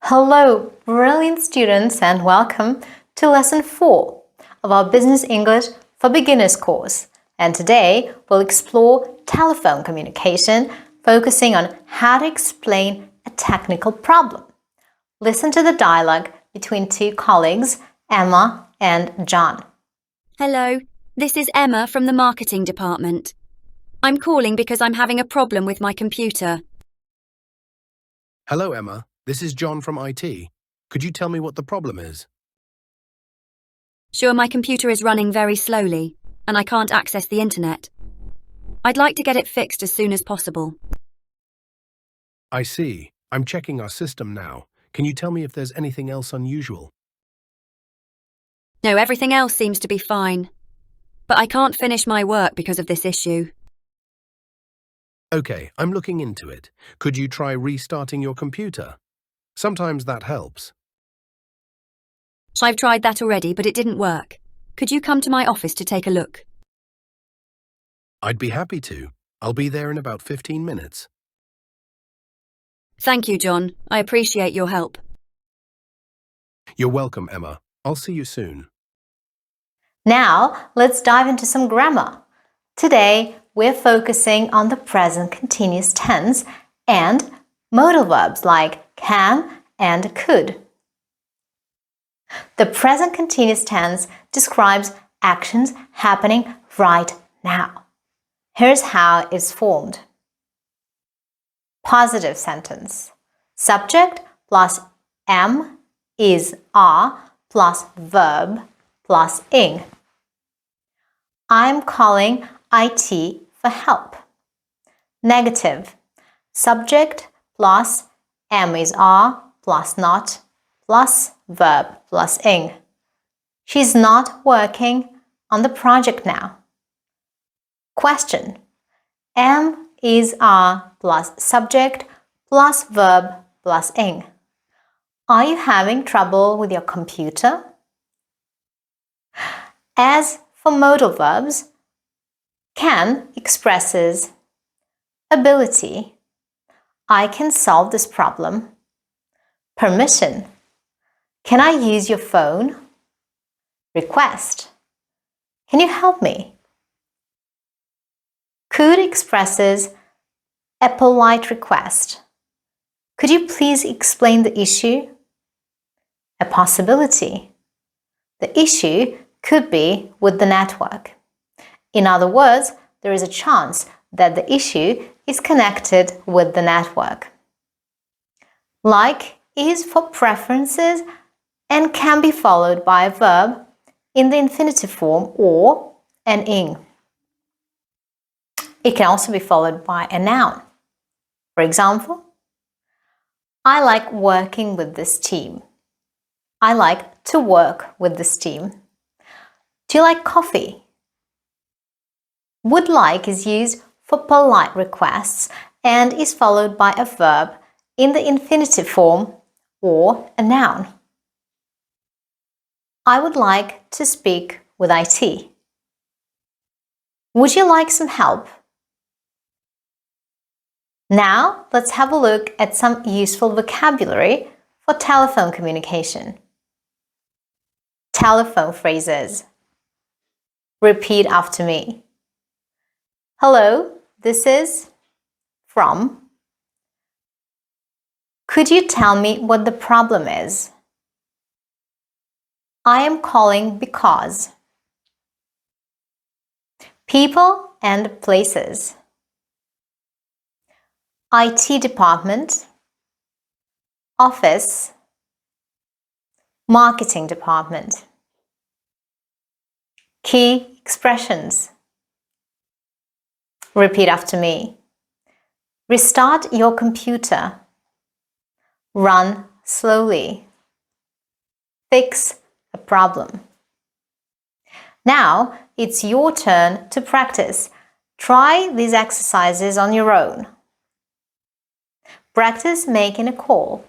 Hello, brilliant students, and welcome to Lesson 4 of our Business English for Beginners course. And today we'll explore telephone communication, focusing on how to explain a technical problem. Listen to the dialogue between two colleagues, Emma and John. Hello, this is Emma from the marketing department. I'm calling because I'm having a problem with my computer. Hello, Emma. This is John from IT. Could you tell me what the problem is? Sure, my computer is running very slowly, and I can't access the internet. I'd like to get it fixed as soon as possible. I see. I'm checking our system now. Can you tell me if there's anything else unusual? No, everything else seems to be fine. But I can't finish my work because of this issue. Okay, I'm looking into it. Could you try restarting your computer? Sometimes that helps. I've tried that already, but it didn't work. Could you come to my office to take a look? I'd be happy to. I'll be there in about 15 minutes. Thank you, John. I appreciate your help. You're welcome, Emma. I'll see you soon. Now, let's dive into some grammar. Today, we're focusing on the present continuous tense and modal verbs like can and could. The present continuous tense describes actions happening right now. Here's how it's formed. Positive sentence. Subject plus am, is, are plus verb plus ing. I'm calling IT for help. Negative. Subject plus am is are plus not plus verb plus ing. She's not working on the project now. Question. Am is are plus subject plus verb plus ing. Are you having trouble with your computer? As for modal verbs, can expresses ability. I can solve this problem. Permission. Can I use your phone? Request. Can you help me? Could expresses a polite request. Could you please explain the issue? A possibility. The issue could be with the network. In other words, there is a chance that the issue is connected with the network. Like is for preferences and can be followed by a verb in the infinitive form or an ing. It can also be followed by a noun. For example, I like working with this team. I like to work with this team. Do you like coffee? Would like is used for polite requests and is followed by a verb in the infinitive form or a noun. I would like to speak with IT. Would you like some help? Now, let's have a look at some useful vocabulary for telephone communication. Telephone phrases. Repeat after me. Hello, this is from. Could you tell me what the problem is? I am calling because. People and places. IT department, office, marketing department. Key expressions. Repeat after me. Restart your computer. Run slowly. Fix a problem. Now it's your turn to practice. Try these exercises on your own. Practice making a call.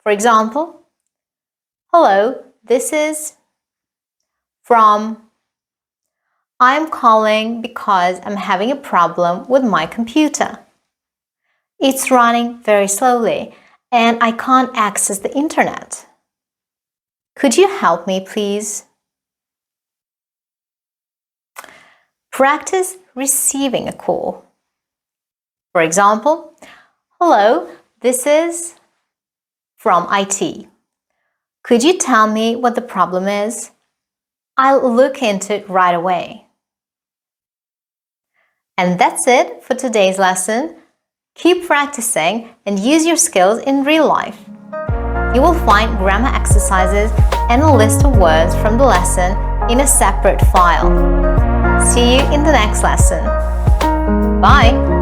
For example, hello, this is from. I'm calling because I'm having a problem with my computer. It's running very slowly and I can't access the internet. Could you help me, please? Practice receiving a call. For example, hello, this is from IT. Could you tell me what the problem is? I'll look into it right away. And that's it for today's lesson. Keep practicing and use your skills in real life. You will find grammar exercises and a list of words from the lesson in a separate file. See you in the next lesson. Bye!